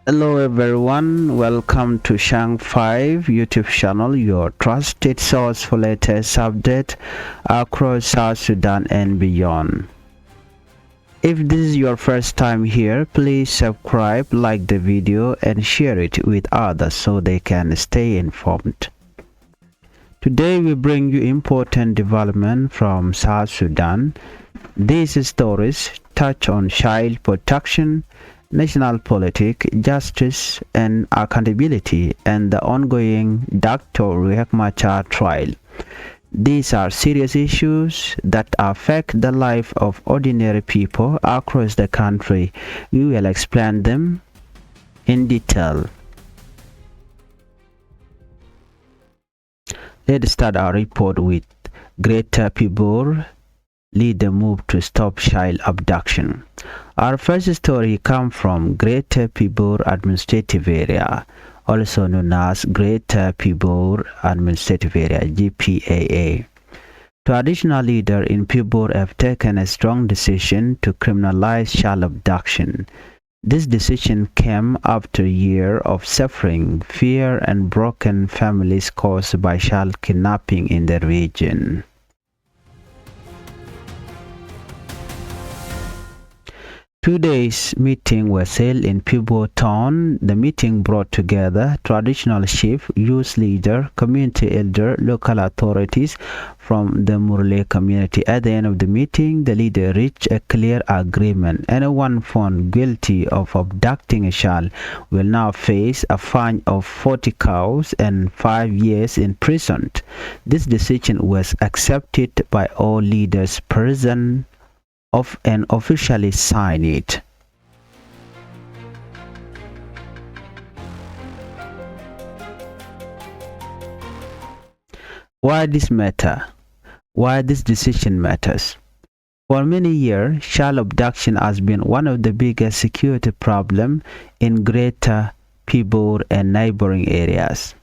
Hello everyone, welcome to Changfied YouTube channel, your trusted source for latest update across South Sudan and beyond. If this is your first time here, please subscribe, like the video and share it with others so they can stay informed. Today we bring you important development from South Sudan. These stories touch on child protection, national politics, justice and accountability, and the ongoing Dr. Machar trial. These are serious issues that affect the life of ordinary people across the country. We will explain them in detail. Let's start our report with Greater Pibor leader move to stop child abduction. Our first story comes from Greater Pibor Administrative Area, also known as Greater Pibor Administrative Area (GPAA). Traditional leaders in Pibor have taken a strong decision to criminalize child abduction. This decision came after a year of suffering, fear, and broken families caused by child kidnapping in the region. Today's meeting was held in Pibor town. The meeting brought together traditional chief, youth leader, community elder, local authorities from the Murle community. At the end of the meeting, the leader reached a clear agreement. Anyone found guilty of abducting a child will now face a fine of 40 cows and 5 years in prison. This decision was accepted by all leaders present and officially sign it. Why this matter? Why this decision matters? For many years, child abduction has been one of the biggest security problems in Greater Pibor and neighboring areas.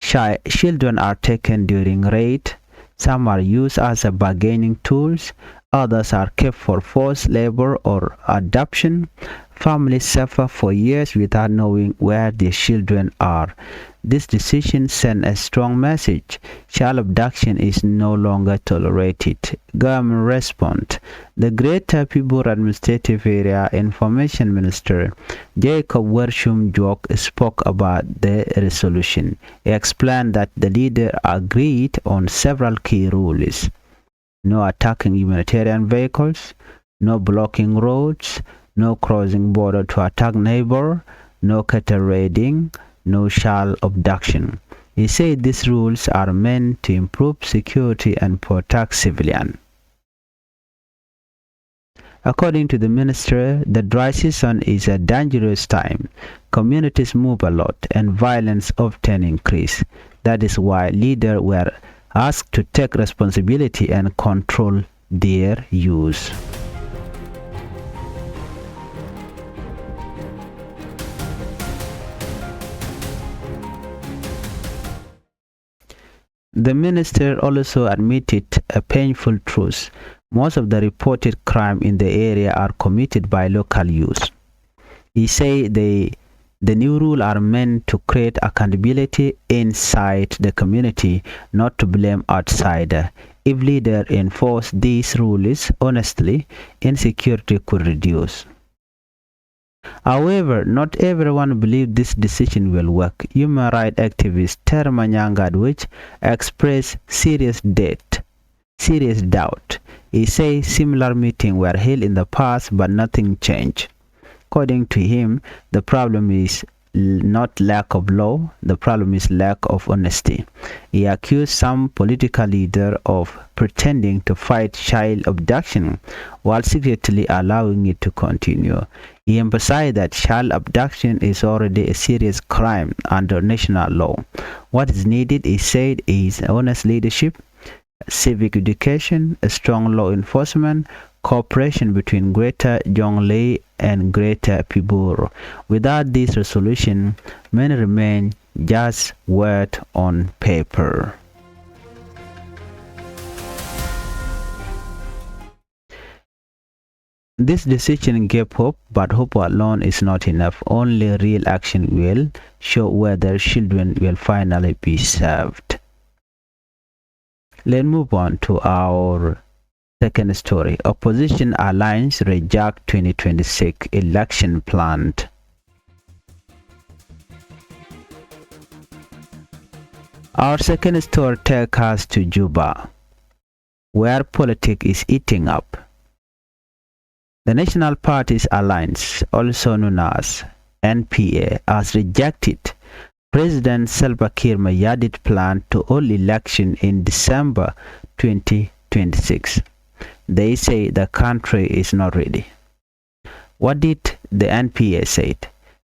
Children are taken during raid. Some are used as bargaining tools. Others are kept for forced labor or adoption. Families suffer for years without knowing where their children are. This decision sends a strong message. Child abduction is no longer tolerated. Government response. The Greater Pibor Administrative Area Information Minister Jacob Wershum Jok spoke about the resolution. He explained that the leader agreed on several key rules. No attacking humanitarian vehicles, no blocking roads, no crossing border to attack neighbor, no cattle raiding, no child abduction. He said these rules are meant to improve security and protect civilians. According to the minister, the dry season is a dangerous time. Communities move a lot and violence often increase. That is why leaders were asked to take responsibility and control their use. The minister also admitted a painful truth. Most of the reported crimes in the area are committed by local youth. He said the new rules are meant to create accountability inside the community, not to blame outsiders. If leaders enforce these rules honestly, insecurity could reduce. However, not everyone believes this decision will work. Human rights activist Terma Nyangadwich expressed serious doubt. He says similar meetings were held in the past but nothing changed. According to him, the problem is not lack of law, the problem is lack of honesty. He accused some political leaders of pretending to fight child abduction while secretly allowing it to continue. He emphasized that child abduction is already a serious crime under national law. What is needed, he said, is honest leadership, civic education, a strong law enforcement, cooperation between Greater Jonglei and Greater Pibor. Without this resolution, many remain just words on paper. This decision gave hope, but hope alone is not enough. Only real action will show whether children will finally be served. Let's move on to our second story. Opposition alliance reject 2026 election planned. Our second story takes us to Juba, where politics is eating up. The National Parties Alliance, also known as NPA, has rejected President Salva Kiir Mayardit's plan to hold election in December 2026. They say the country is not ready. What did the NPA say?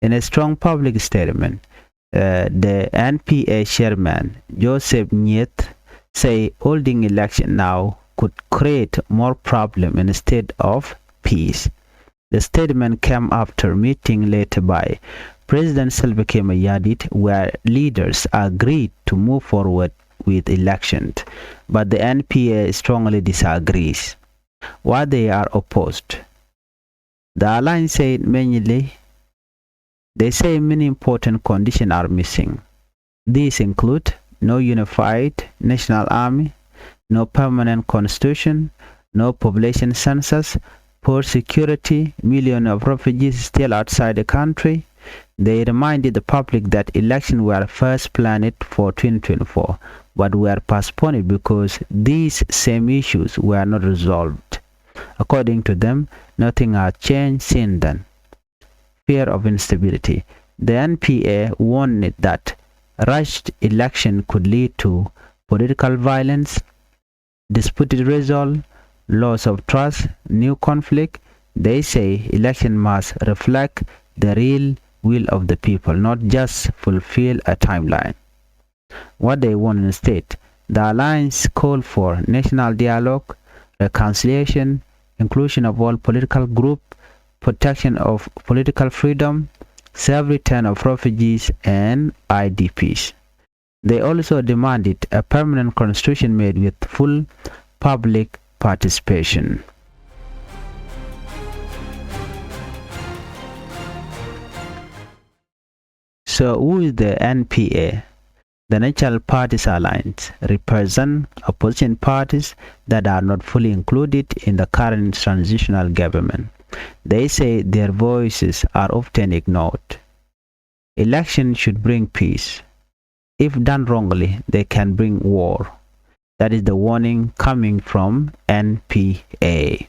In a strong public statement, the NPA chairman, Joseph Nyet, say holding election now could create more problem instead of peace. The statement came after meeting later by President Salva Kiir Mayardit, where leaders agreed to move forward with elections, but the NPA strongly disagrees. Why they are opposed? The alliance said they say many important conditions are missing. These include no unified national army, no permanent constitution, no population census, poor security, millions of refugees still outside the country. They reminded the public that elections were first planned for 2024, but were postponed because these same issues were not resolved. According to them, nothing has changed since then. Fear of instability. The NPA warned that rushed election could lead to political violence, disputed result, loss of trust, new conflict. They say election must reflect the real will of the people, not just fulfill a timeline. What they want instead, the alliance called for national dialogue, reconciliation, inclusion of all political groups, protection of political freedom, safe return of refugees and IDPs. They also demanded a permanent constitution made with full public participation. So who is the NPA? The National Parties Alliance represent opposition parties that are not fully included in the current transitional government. They say their voices are often ignored. Elections should bring peace. If done wrongly, they can bring war. That is the warning coming from NPA.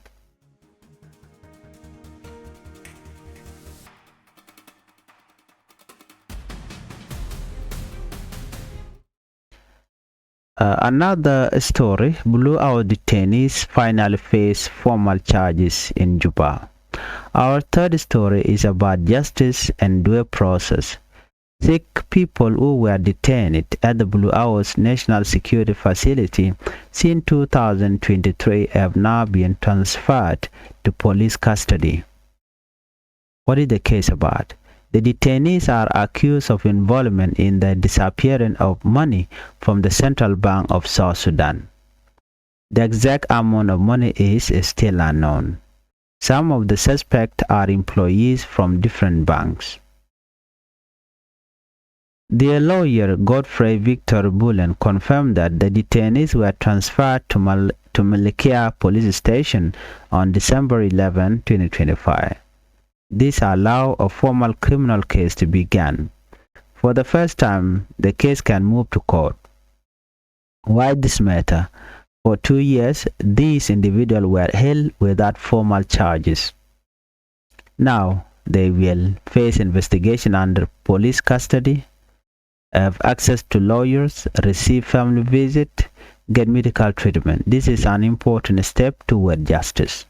Another story, Blue Hour detainees finally face formal charges in Juba. Our third story is about justice and due process. 6 people who were detained at the Blue Hour's National Security Facility since 2023 have now been transferred to police custody. What is the case about? The detainees are accused of involvement in the disappearance of money from the Central Bank of South Sudan. The exact amount of money is still unknown. Some of the suspects are employees from different banks. Their lawyer, Godfrey Victor Bullen, confirmed that the detainees were transferred to Malikia Police Station on December 11, 2025. This allowed a formal criminal case to begin. For the first time, the case can move to court. Why this matter? For 2 years, these individuals were held without formal charges. Now, they will face investigation under police custody, have access to lawyers, receive family visit, get medical treatment. This is an important step toward justice.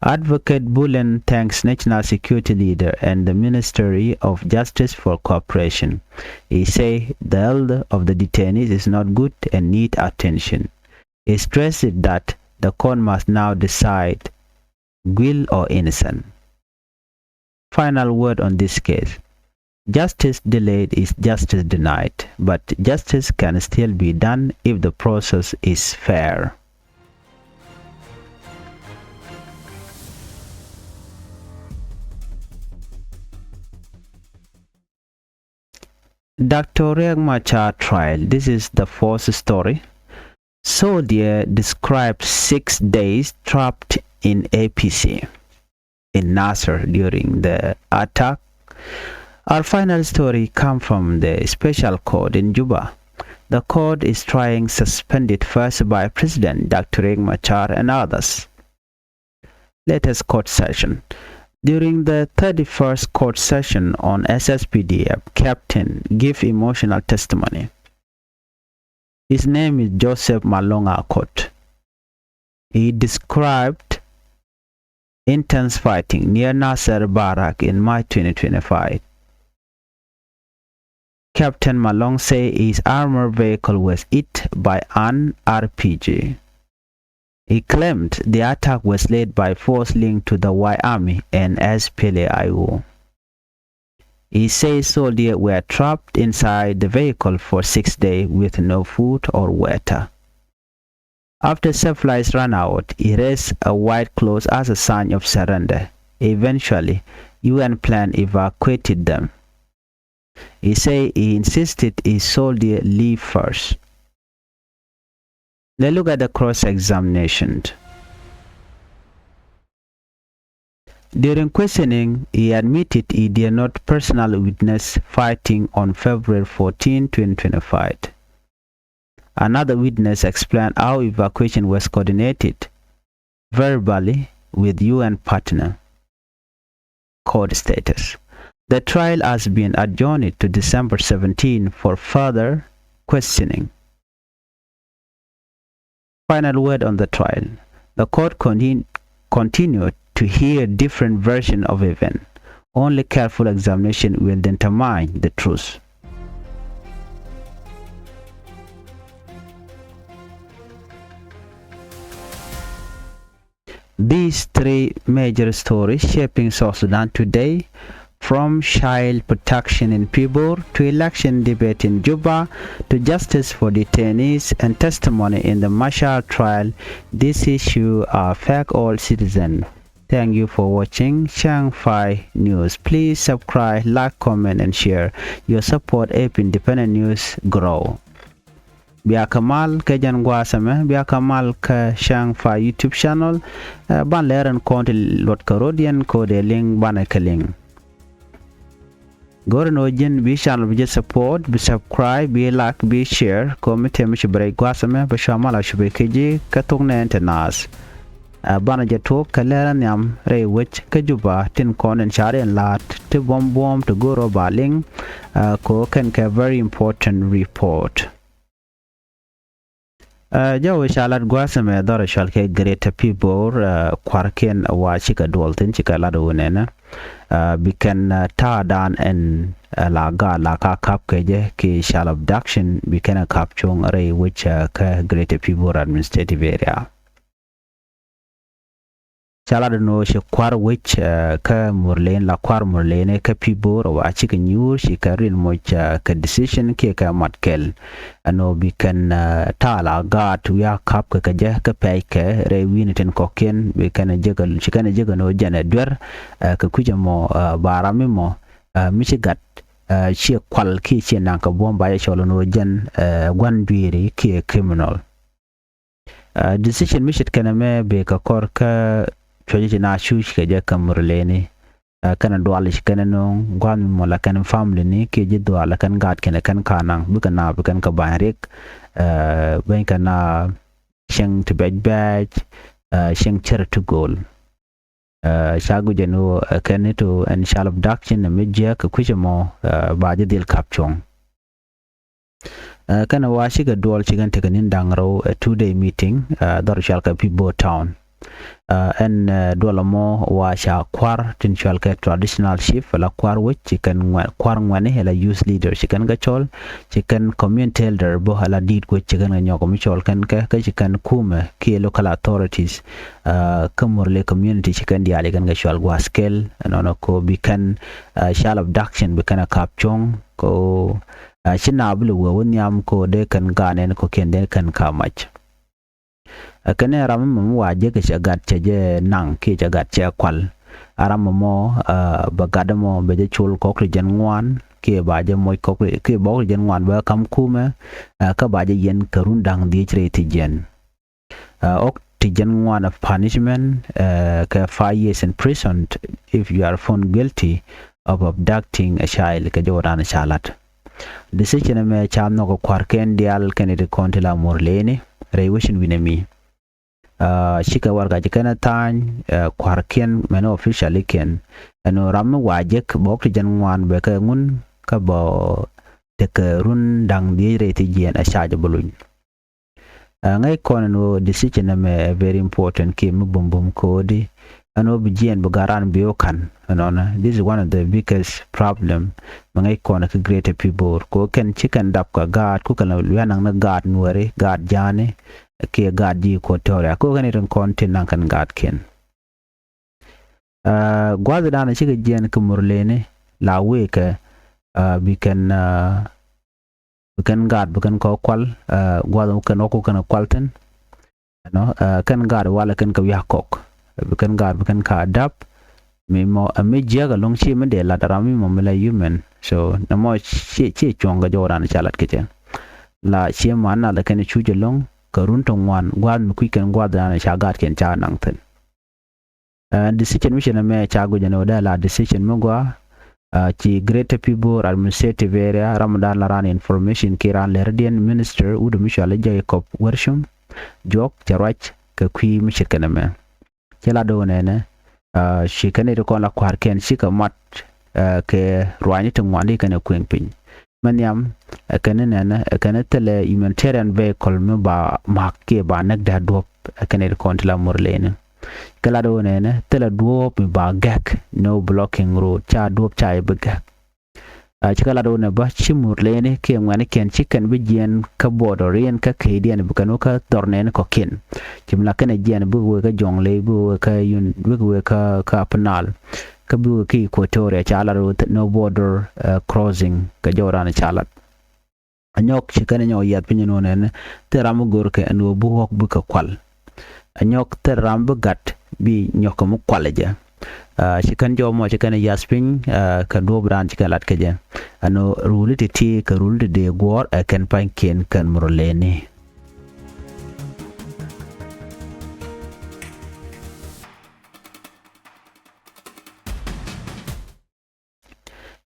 Advocate Bullen thanks National Security Leader and the Ministry of Justice for cooperation. He said the health of the detainees is not good and need attention. He stressed that the court must now decide guilt or innocent. Final word on this case. Justice delayed is justice denied, but justice can still be done if the process is fair. Dr. Machar trial. This is the fourth story. Soldier described 6 days trapped in APC in Nasser during the attack. Our final story comes from the special court in Juba. The court is trying suspended first by President Dr. Machar and others. Latest court session. During the 31st court session on SSPDF, Captain gave emotional testimony. His name is Joseph Malonga Akot. He described intense fighting near Nasser Barak in March 2025. Captain Malong said his armored vehicle was hit by an RPG. He claimed the attack was led by force linked to the Y Army and SPLA-IO. He says soldiers were trapped inside the vehicle for 6 days with no food or water. After supplies ran out, he raised a white cloth as a sign of surrender. Eventually, UN plan evacuated them. He said he insisted his soldiers leave first. Let's look at the cross-examination. During questioning, he admitted he did not personally witness fighting on February 14, 2025. Another witness explained how evacuation was coordinated verbally with UN partner. Court status. The trial has been adjourned to December 17 for further questioning. Final word on the trial. The court continued to hear different versions of events. Only careful examination will determine the truth. These three major stories shaping South Sudan today, from child protection in Pibor to election debate in Juba to justice for detainees and testimony in the Machar trial, this issue affects all citizens. Thank you for watching Changfied News. Please subscribe, like, comment, and share. Your support helps independent news grow. Biya kamal ke jangwa same biya kamal ke Changfied YouTube channel ban leren konti lot karodian ko de link ban ke link. Go no jen bi channel bi support bi subscribe bi like bi share comment mish break gwasame ba shamala shube keji katung na internas bana jeto kaleran yam re wich ke Juba tin kon en chare en lat te bom to go ro baling ko ken ke very important report. Jawo shalat gwasame dara shalke greater people kwarken wa chika dolten chika lado wonena bikan ta dan en la ka kap keje ki shal abduction bikan kap chung re which ka greater people administrative area chalado no she kwar which ka murlen la kwar murlene ka people wa chika nyur shi ka real much ka decision ke ka matkel ano bikan ta la ga tu ya kap ka je ka pay ke re winiten koken bikan jegal chikana jegano jana dwer ka kujamo barami mo michigat chi kwal ki chi nan ka bomba ya cholo no jan gwandwiri ki criminal decision mishit kana me be ka kor ka choji na shush ka je kamurleni kana dwalish kana no gwan mo la kan family ni ki je dwala kan gat kana kan kanang bukan na bukan ka banrik ben kana sheng to baj sheng cher to goal shagu jeno kaneto and shall abduction na media ka kujamo baje dil kapchong kana washi ga dual chigan tekanin dangro a 2-day meeting dar shall ka Pibo town and dualamo washa kwar tin shall ka traditional chief la kwar which chicken kwar ngwane hela youth leader chicken ga chol chicken community elder bo hala did ko chicken ga nyoko mi chol kan ka chicken kuma ki local authorities kamurle community chicken diale kan ga chol waskel no ko bikan shall abduction bikan kapchong ko chinablu wonyam ko de kan ganen ko kende kan kamach kane ramam waje ke chagat cheje nang ke chagat che kwal aram mo bagadamo beje chul ko krijen ngwan kia ba je moy ko ke bo jen wan ba kam kuma ka ba je yen karun dang di chre ti jen ok ti jen wan of punishment ka 5 years in prison if you are found guilty of abducting a child ka joran chalat decision me cham no ko kwar ken dial ken de kontila morlene rewishin winemi shika warga jikana tan kwar ken meno officially ken ano ram wajek bok ti jan wan be ka ngun ka bo de ka run dang di re ti jen a shaje bulun ngai kono no decision me very important ke mu bum kodi ano bijen bugaran biokan anona this is one of the biggest problem mangai kono ka greater people ko ken chicken dap ka god ku kana luanang na god nuare god jane ke god ji ko tore ko kan iron content nan kan god ken gwaza dana chiga jen ka murlene la we ka bikan god bukan ko kwal gwaza kan ko kana kwalten no kan god wala kan ka yakok bukan god bukan ka adap mi mo ame jaga long chi me de la darami mo mela human so na mo chi chonga joran chalat kechen la chi mana la kan chuje long karun tong wan gwad mi kwiken gwad na chagat ken cha nang ten decision mission me cha go jano da la decision mo gwa chi greater people administrative area ramadan la ran information kiran lerdian minister udu mishala jacob worsham jok charwach ka kwi mi shikana me chela do ne shi kane ko la kwar ken shi ka mat ke rwani to ngwani kana kwen pin manyam kane ne kane tele humanitarian vehicle me ba makke ba nak da dop kane ko ntla morlene kala do ne tele dop ba gak no blocking road cha dop cha e bega chikala do ne ba chimurlene ke ngwani ken chicken bijen ka border yen ka kedian bukano ka tornen ko kin chimla kana jen bu ka jongle bu ka yun bu ka penal ka bu ki equatoria chala road no border crossing ka joran chalat anyok chikana nyo yat pinyo ne teram gor ke anu bu hok bu ka kwal anyok teram bu gat bi nyok mu kwaleja chikan jo mo chikan yasping ka do brand chikalat ke je ano rule ti ka rule de gor kan pan ken kan murlene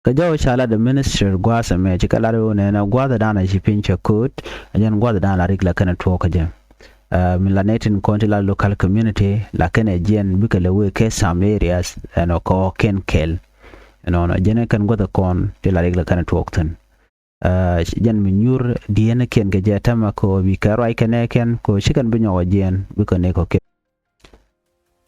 ka jo shala the minister gwasa me chikala do ne na gwada dana shipin chakut ajan gwada dana rigla kana to ka je Milanating Contila local community lakene jen bikale we ke some areas and ko ken kel no jene kan go the con de la regla kan twokten jen minur diene ken ge jeta ma ko bi ka rai ken ko shikan binyo jen bikane ko ke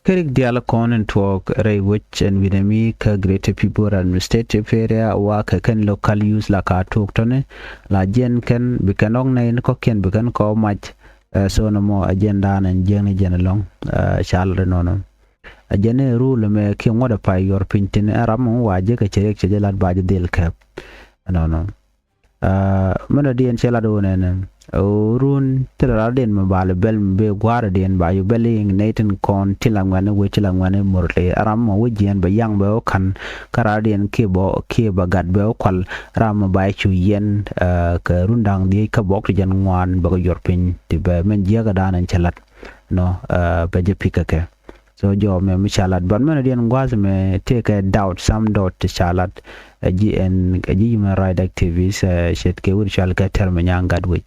kerik diala con and twok ray which and winemi ka greater people administrative area wa ka kan local use la ka twoktone la jen kan bikanong na ko ken bikan ko mach so no mo agenda nan jeng jene long chal no ajene rule me ki ngoda pa yor pintin aram waje ka cherek chejelat baje del kap no mana dien chela do nen run tera den me bal bel be gwara den ba yu beling naten kon tilangwane we tilangwane morle aram mo wejien ba yang be kan kara den ke ba gad be kwal ram ba chu yen ka rundang di ka bok jan ngwan ba yor pin ti be men jega danan chelat no ba je pikake so jo me chalat ban mana dien ngwaz me take a doubt some doubt to chalat gn human right activists shet ke wur chal ka term nyangad we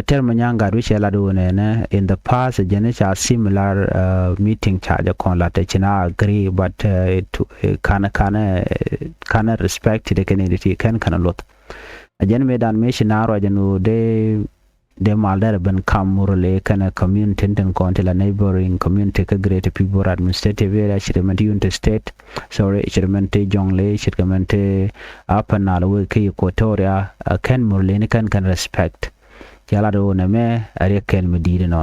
term nyangad we chala do ne in the past jene cha similar meeting cha de kon la te china agree but kana respect the community kan lot ajen me dan me shinaro jenu de maldar ben kamurle kana community ten kontela neighboring community ka great people administrative area shirment unit state sorry shirment jongle shirment apanal we ki equatoria kan murle ne kan respect yala do ne me are ken medide no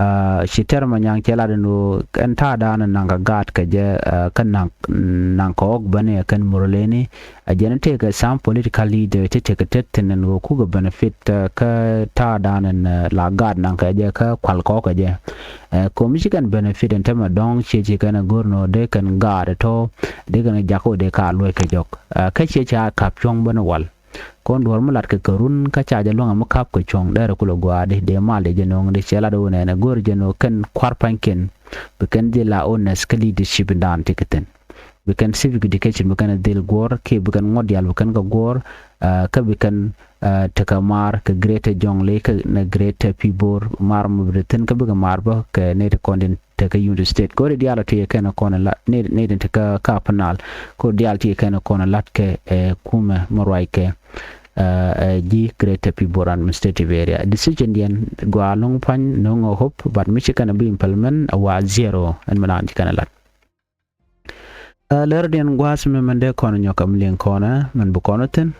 shi terma nyang chela no kan ta dan nanga gat ka je kan nang ko bane kan murleni a jena te ka sam political leader te te ka tetten no ku ga benefit ka ta dan la gat nang ka je ka kwal ko ka je ko mi kan benefit en tema dong che che kan gorno de kan gat to de kan jako de ka lo ka jok ka che cha kap chong bana wal kon dor mulat ke karun ka cha ja longa makap ko chong dere kulo gwa de mal de jenong de chela do ne gor jeno kan kwarpanken be kan de la ones ka leadership dan tiketen be kan civic education be kan del gor ke be kan ngodial be kan ga gor ka be kan takamar ka greater jongle ka na greater pibor mar mo britain ka be ga mar ba ka ne de konden te ka unit state ko diala te ka na kona la ne de ka ka panal ko dial te ka na kona lat ke kuma morwai ke ji greater people administrative area decision yen gwa long pan no ngo hope but michigan be implement wa zero and manan kana lat ler den gwa sme mande kono nyokam len kona man bu kono ten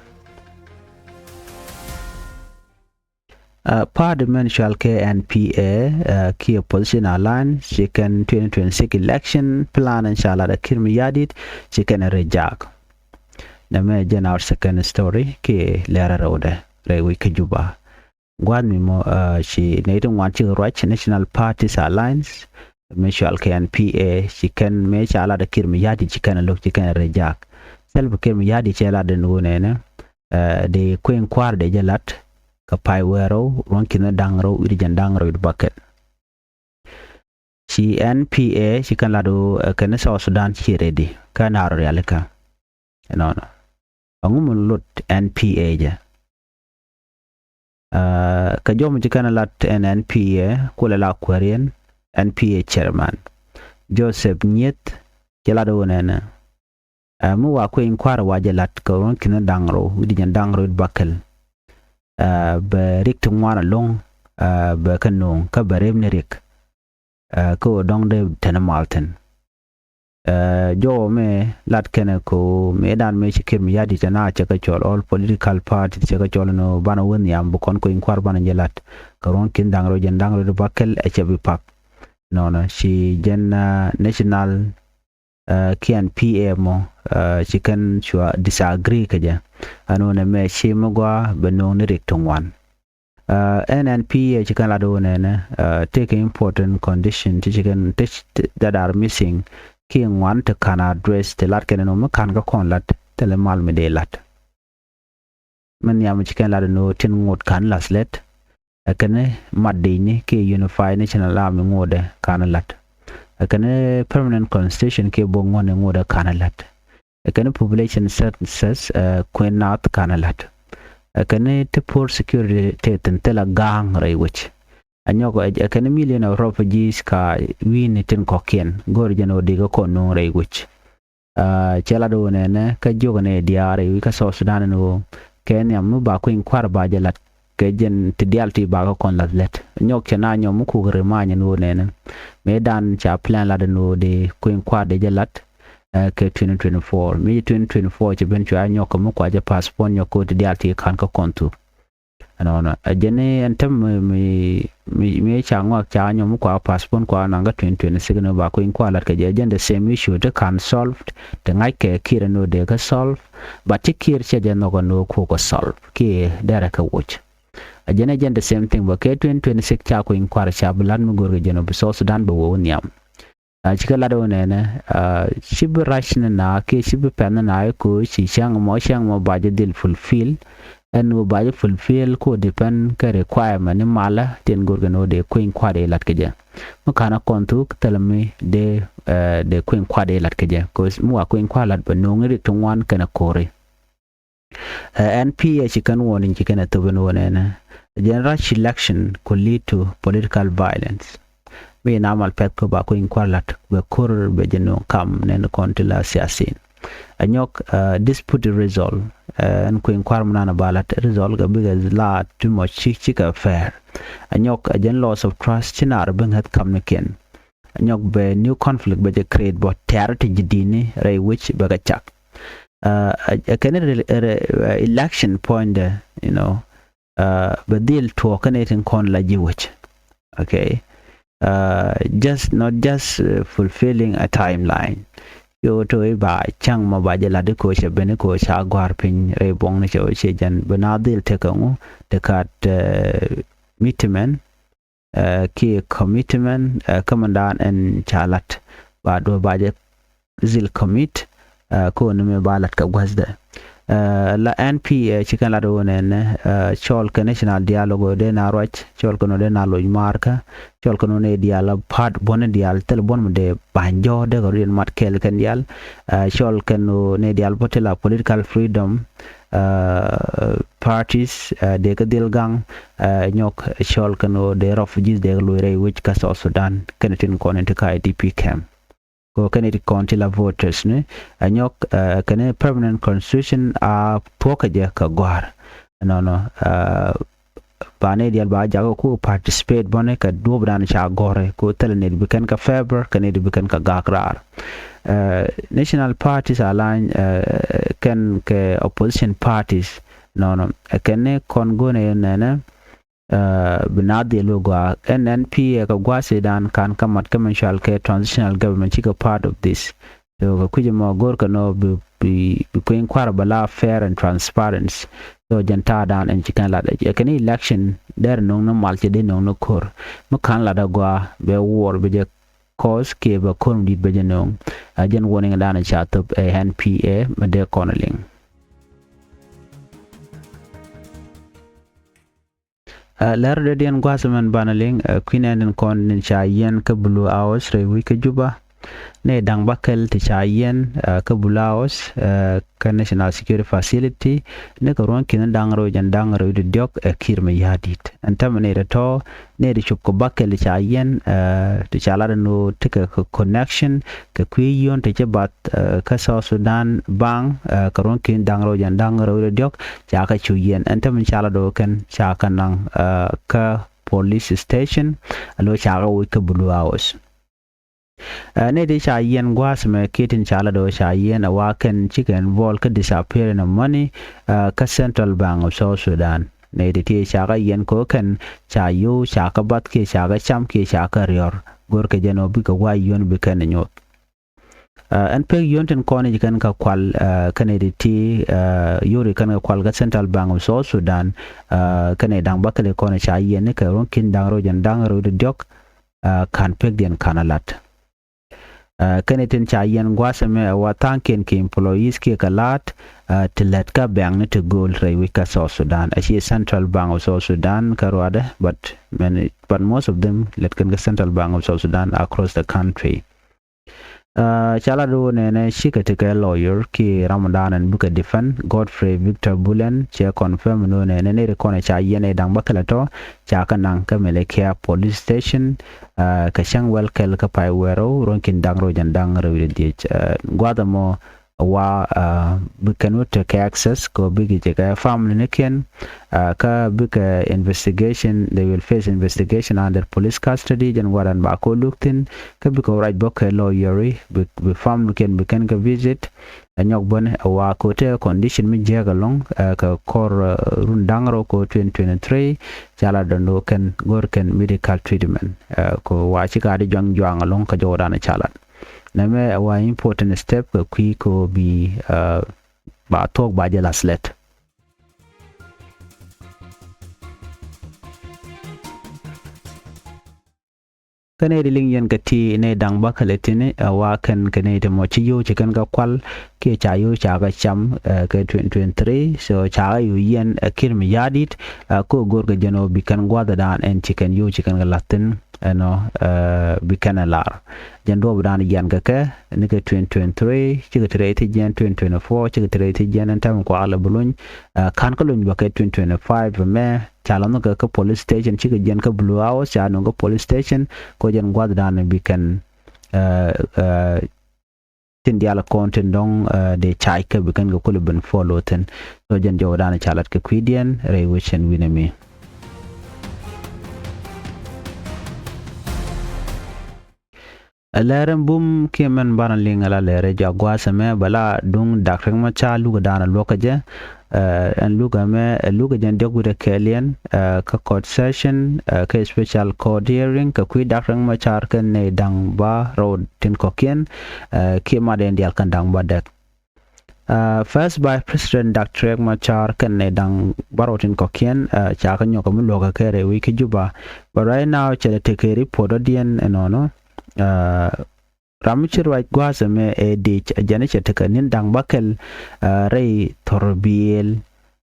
Parliament shall KNPA key opposition alliance chicken 2026 election plan inshallah the kirmiyadit chicken reject na me jen our second story ke lera rode rewi ke juba gwad mi mo she needing want to right national parties alliance me shall KNPA chicken me chala the kirmiyadit chicken look chicken reject self kirmiyadit chala de nune de queen kwar de jalat ka pai wero ronkina dangro irijan dangro bucket si NPA si kan lado kan South Sudan si ready kan aro realika no angum lot NPA ja ka jom ji kan lat NPA kula la Korean NPA chairman Joseph Nyet kelado nena mu wa ko in kwara wajelat ka ronkina dangro irijan dangro bucket ba rik tungwana long ba kanong ka barem ne rik ko dong de tenamalten jo me lat kene ko medan me chikir mi yadi tana chaka chol all political party chaka chol no bana won yam bu kon ko in kwar bana jelat karon kin dangro jendangro de bakel e chabi pak no shi jen national KNPA mo chicken chua disagree kaja anone me shimogwa beno ni riktongwan NNPA chicken lado ne take important condition chicken that are missing king one to can address the lat ken no kan ga kon lat tele mal me de lat man yam chicken lado no tin ngot kan laslet akane madde ni ke unified national army ngode kan lat akane permanent constitution ke bongon ngode kan lat akane population census Queen North kanalat akane te poor security te tentela gang rai which anyoko akane million of refugees ka win tin kokien gor jano diga kono rai which chela do ne ka jogane diare wi ka South Sudan no Kenya mu ba ko in kwar ba jalat ke jen ti dialti ba ko kon lat nyok chena nyom ku gre manya no ne medan cha plan la no de ko in kwar de jalat ke 2024 mi 2024 che ben chwa nyoko mu kwa je passport nyoko de dialti kan ko kontu ano ajene antem mi cha ngwa cha nyom kwa passport kwa nanga 2026 no ba ko in kwa lat ke je the same issue de can solved de ngai ke kire no de ka solve but kire che je no ko solve ke dere ka watch ajene the same thing ba ke 2026 cha ko in kwa cha bulan mu gor ge no bi so Sudan bo won yam chika lado ne shib rashna na ke shib pen na ko chi chang mo baje dil fulfill and wo baje fulfill ko depend ka requirement ni mala ten gorgano de queen kwade lat keje mo kana kontu telmi de queen kwade lat keje ko mo queen kwalat ba no ngiri tungwan kana kore NPA chikan warning chikana to wona general election could lead to political violence be namal pet ko ba ko in kwalat be Cour be jeno kam nen kontila siasin anyok dispute resolve and ko in kwarm na balat resolve ga biga la too much chika fair anyok agen loss of trust chinar ben hat kam ken anyok be new conflict be create but terror jidini ray which be ga chak a election point you know but deal to connecting con la jiwich okay just not just fulfilling a timeline. Yo to ba chang ma ba jela de ko che bene ko cha gwar pin re bong ne che jan benadil te ko de kat mitmen ki commitment commandant en chalat ba do ba je zil commit ko ne me balat ka gwasda la NP chikan la do ne chol ka national dialogue de na roch chol ko no de na lo marka chol ko no ne dialogue part bon dial tel bon de banjo de ko rin mat kel kan dial chol kan no ne dial potela political freedom parties de ka dil gang nyok chol kan no de refugees de lo re which ka South Sudan kenetin konen ka IDP camp ko kaneti konti la voters ne anyok kane permanent constitution a poka je ka gwar no bane dial ba jago ko participate bone ka dobran cha gore ko telne bikan ka feber kane bikan ka gakrar national parties align kan ke opposition parties no kane kongo ne benadi logo NNP ka gwase dan kan kamat commercial ke transitional government chika part of this so kuje mo gor ka no bi kuin kwara bala fair and transparent so janta dan en chikan la de kan election der no malti de no kor mo kan la da gwa be war be je cause ke ba kon dit be je no jen warning dan cha top NPA me de konaling lar de den gwasaman banaling queen and kon nin cha yen ka blue hours re wi ka juba ne dang bakel ti cha yen ka blue hours ka national security facility ne ka ron kin dang ro de diok kir me yadit antam ne to ne di chuk ko bakel cha yen ti cha la no tika connection ka kwi yon te bat ka South Sudan bang ka ron kin dang ro de diok cha ka chu yen antam cha la do kan cha kan nang ka police station alo cha wi ka blue hours ne de cha yen gwas me kitin chala do cha yen awaken chicken vol ka disappear in money ka central bank of South Sudan ne de ti cha ga yen ko kan cha yu cha ka bat ke cha ga cham ke cha ka rior gor ke jeno bi ka wa yon bi kan nyot an pe yon ten ko ne kan ka kwal kan de ti yori kan ka kwal ga central bank of South Sudan kan dang bakale ko ne cha yen ne ka ron kin dang ro de diok kan pe den kanalat kanetin cha yen gwasame wa tanken ke employees ke kalat to let ka bang to gold ray wika South Sudan ashi central bank of South Sudan karwada but most of them let kan central bank of South Sudan across the country chala do ne shika te lawyer ki Ramadan and buka defend Godfrey Victor Bullen che confirm no ne recone cha yene dang bakala to cha kanang ka melekea police station ka shangwel kel ka pai wero ronkin dang ro de gwada mo wa bukanut ke access ko bigi je ka family ne ken ka buka investigation they will face investigation under police custody jan waran ba ko luktin ka buka right book lawyer be family ken bukan ka visit anyok bon wa ko te condition mi je ga long ka kor run dangro ko 2023 jala dando ken gor ken medical treatment ko wa chi ka di jang long ka jodana chalat name wa important step ko kwi ko bi ba tok ba je laslet kane di ling yen kati ne dang ba kaletine wa kan kane de mo chi yo chi kan ga kwal ke cha yo cha ga cham ke 2023 so cha yu yen kir mi yadit ko gor ga jeno bi kan gwada dan en chi kan yo chi kan ga latin no bi kan lar jen do dan yan ga ke ne ke 2023 chi ga tre ti jen 2024 chi ga tre ti jen en tam ko ala bulun kan ko lun ba ke 2025 me chalano ka police station chi ga jen ka blue house cha no ga police station ko jen gwada dan bi kan tin diala content dong de chai ka bi kan ga ko ben follow ten so jen jawdana chalat ka kwidian rewishen winami Leren bum kemen bana lingala lere jagwa same bala dung dakring macha luga dana lokaje en luga me luga jan degude kelian ka court session ka special court hearing ka kui dakring machar ken ne dang ba road tin kokien ke maden dial kan dang ba dek first by President Dr. Machar kan ne dang barotin kokien cha kan yo kam loga kere wiki juba but right now chele take report odien enono Ramchir White Guasame a ditch a Janet Nin Dang Bakel Ray Torbiel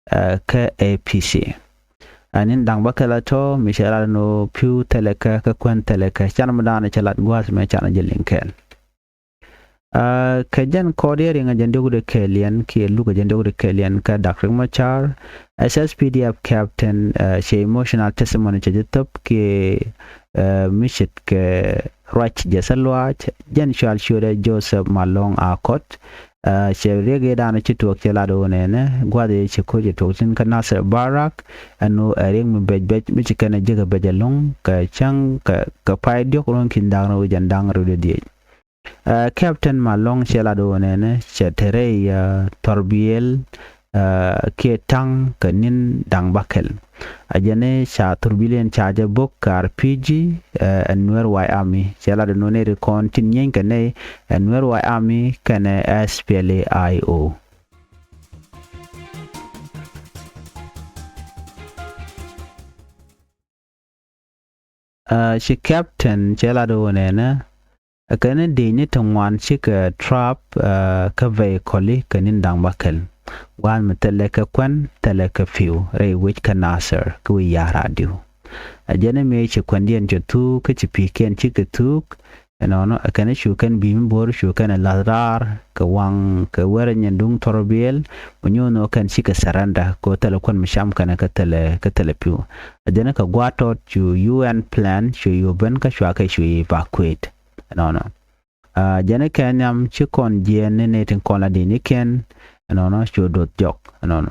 K APC. And in Dang Bakelato, Michel no Pew Teleka, Kakwen Teleka, Chanamadana Chalat Guasme Chanajelinkel. Kajan Cordiering a Jandu de Kalian, Ki Luka Jandu de Kalian, Ka Dr. Machar, SSPDF Captain, she emotional testimony to the top, Ki Mishit ke Rach Jesalwach, Jan Shal Shure Joseph Malong Akot, she rege dana chitu kelado nene, Guade Chikoji Toxin Kanasa Barak, and no ring bed Michigan Jigga Bejalong, Ka Chang Ka Pai Diokron Kindano Jandang Rudi. Captain Malong Shelado nene, Chetere Torbiel, Ke Tang Kanin Dang Bakel. Ajane cha turbilen charge book RPG and where why army chala de none continue kane and where why army kane SPLAIO she captain chala do nena kane de ni tangwan chika trap ka vehicle kanin dang bakel wan meteleka kwan teleka few ray which can answer kui ya radio ajane me che kwandien che tu ke che piken che ke tu no akane shu kan bim bor shu kan ladrar ka wang ka wera nyandung torbiel onyo no kan che saranda ko tele kwan misham kana ka tele few ajane ka gwato chu UN plan shu yuben ka shu ka shu evacuate no ajane kanyam che kon jene ne tin kon la diniken no chu dot jok no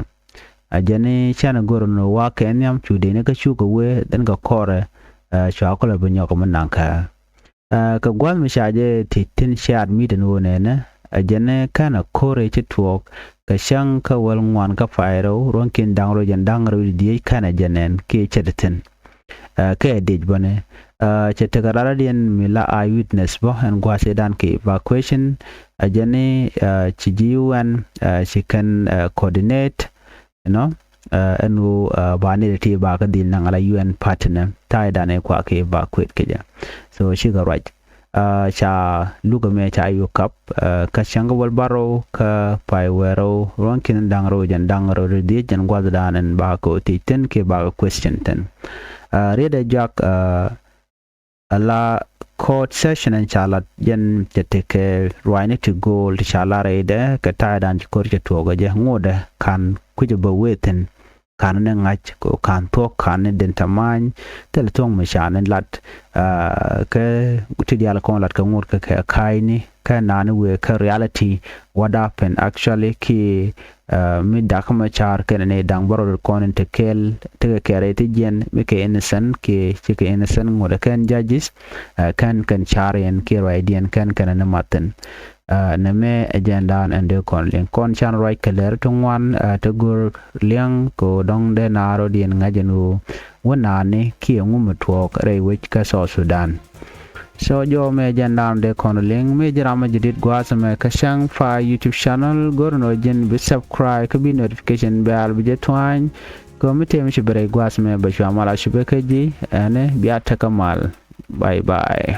ajane chana goro no wa kenyam chu de ne ka chu ko we den ka kore cha ko le bunyo ko mananka ka gwal mi shaje tin shad mi de no ne ajane kana kore chi tuok ka shang ka wal ngwan ka fairo ron kin dangro jan dangro di kana janen ke chedetin ka dej bone chetegarara dien mila eyewitness bo en gwase dan ke evacuation ajane chijiwan she can coordinate enu bani ti ba ka din nang ala UN partner tai dane kwa ke evacuate keja so she got right cha luga me cha yu kap ka shanga wal baro ka pai wero ronkin dangro jan dangro di jan gwaz danen ba ko ti ten ke ba question ten reda jak ala court session and chalat yen jeteke right to go to chalare de ka ta dan ko je to ga je ngode kan ku je ba weten kan ne ngach ko kan to kan ne den tamany tel tong me shanen lat ke ti dial kon lat ka ngur ka kai ni ka nan we ka reality what happened actually ki mi dakama char ken ne dang baro kon te kel te kere te jen me ke innocent ke innocent ngode kan judges kan char en ke raidian kan na maten na me agenda and de kon chan right keler tungwan to gur liang ko dong de naro dien ngajenu wona ne ki ngum tuok re which ka South Sudan so jo me agenda de kon ling me jarama jidit gwasame ka Changfied YouTube channel gorno jen be subscribe ka bi notification bell bi jetwan ko mete mi bare gwasame ba shwamala shubeke ji ane biata kamal bye bye